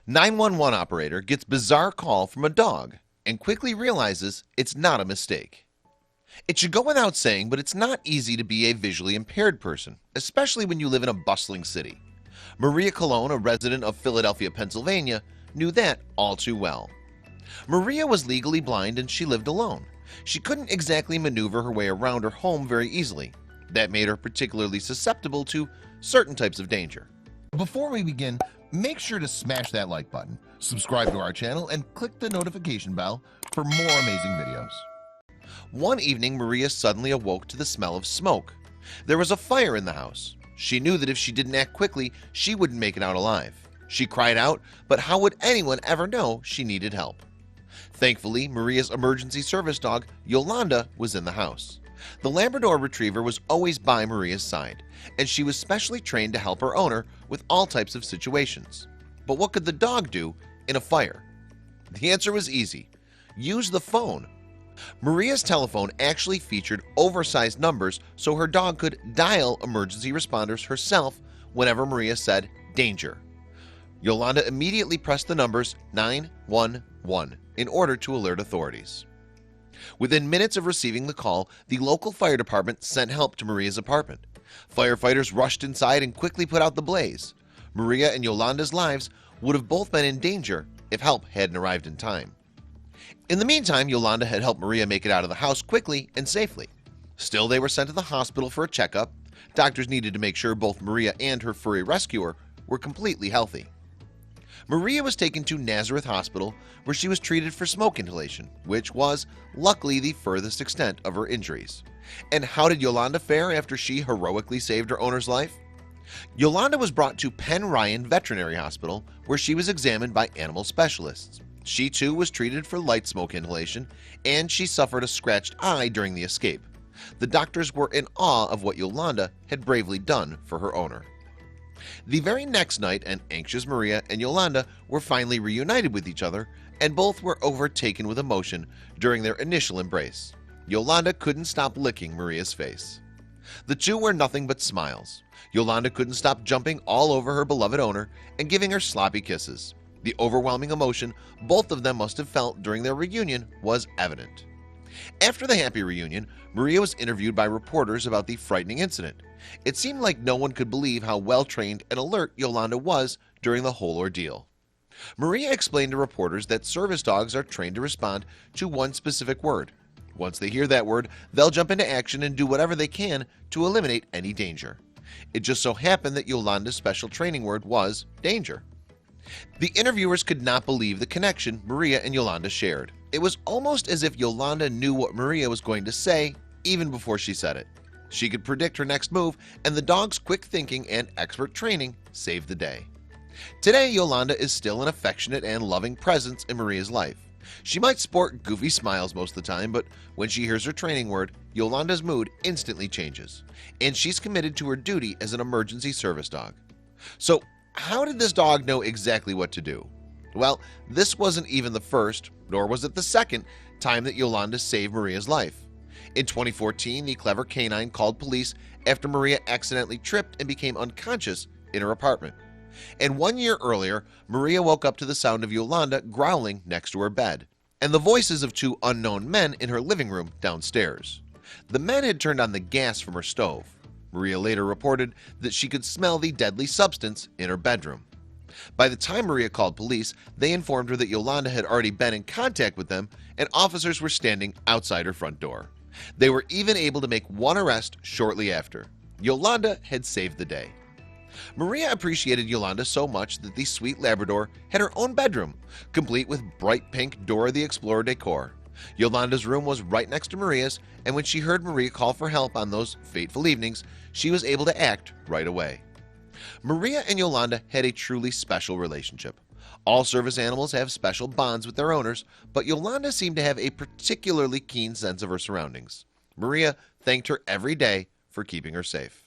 911 operator gets bizarre call from a dog and quickly realizes it's not a mistake. It should go without saying, but it's not easy to be a visually impaired person, especially when you live in a bustling city. Maria Colon, a resident of Philadelphia, Pennsylvania, knew that all too well. Maria was legally blind and she lived alone. She couldn't exactly maneuver her way around her home very easily. That made her particularly susceptible to certain types of danger. Before we begin, make sure to smash that like button, subscribe to our channel, and click the notification bell for more amazing videos. One evening, Maria suddenly awoke to the smell of smoke. There was a fire in the house. She knew that if she didn't act quickly, she wouldn't make it out alive. She cried out, but how would anyone ever know she needed help? Thankfully, Maria's emergency service dog, Yolanda, was in the house. The Labrador Retriever was always by Maria's side, and she was specially trained to help her owner with all types of situations. But what could the dog do in a fire? The answer was easy. Use the phone. Maria's telephone actually featured oversized numbers so her dog could dial emergency responders herself whenever Maria said, "Danger." Yolanda immediately pressed the numbers 911 in order to alert authorities. Within minutes of receiving the call, the local fire department sent help to Maria's apartment. Firefighters rushed inside and quickly put out the blaze. Maria and Yolanda's lives would have both been in danger if help hadn't arrived in time. In the meantime, Yolanda had helped Maria make it out of the house quickly and safely. Still, they were sent to the hospital for a checkup. Doctors needed to make sure both Maria and her furry rescuer were completely healthy. Maria was taken to Nazareth Hospital, where she was treated for smoke inhalation, which was, luckily, the furthest extent of her injuries. And how did Yolanda fare after she heroically saved her owner's life? Yolanda was brought to Penn Ryan Veterinary Hospital, where she was examined by animal specialists. She too was treated for light smoke inhalation, and she suffered a scratched eye during the escape. The doctors were in awe of what Yolanda had bravely done for her owner. The very next night, an anxious Maria and Yolanda were finally reunited with each other, and both were overtaken with emotion during their initial embrace. Yolanda couldn't stop licking Maria's face. The two were nothing but smiles. Yolanda couldn't stop jumping all over her beloved owner and giving her sloppy kisses. The overwhelming emotion both of them must have felt during their reunion was evident. After the happy reunion, Maria was interviewed by reporters about the frightening incident. It seemed like no one could believe how well-trained and alert Yolanda was during the whole ordeal. Maria explained to reporters that service dogs are trained to respond to one specific word. Once they hear that word, they'll jump into action and do whatever they can to eliminate any danger. It just so happened that Yolanda's special training word was danger. The interviewers could not believe the connection Maria and Yolanda shared. It was almost as if Yolanda knew what Maria was going to say even before she said it. She could predict her next move, and the dog's quick thinking and expert training saved the day. Today, Yolanda is still an affectionate and loving presence in Maria's life. She might sport goofy smiles most of the time, but when she hears her training word, Yolanda's mood instantly changes, and she's committed to her duty as an emergency service dog. So, how did this dog know exactly what to do? Well, this wasn't even the first, nor was it the second, time that Yolanda saved Maria's life. In 2014, the clever canine called police after Maria accidentally tripped and became unconscious in her apartment. And 1 year earlier, Maria woke up to the sound of Yolanda growling next to her bed, and the voices of two unknown men in her living room downstairs. The men had turned on the gas from her stove. Maria later reported that she could smell the deadly substance in her bedroom. By the time Maria called police, they informed her that Yolanda had already been in contact with them, and officers were standing outside her front door. They were even able to make one arrest shortly after. Yolanda had saved the day. Maria appreciated Yolanda so much that the sweet Labrador had her own bedroom, complete with bright pink Dora the Explorer decor. Yolanda's room was right next to Maria's, and when she heard Maria call for help on those fateful evenings, she was able to act right away. Maria and Yolanda had a truly special relationship. All service animals have special bonds with their owners, but Yolanda seemed to have a particularly keen sense of her surroundings. Maria thanked her every day for keeping her safe.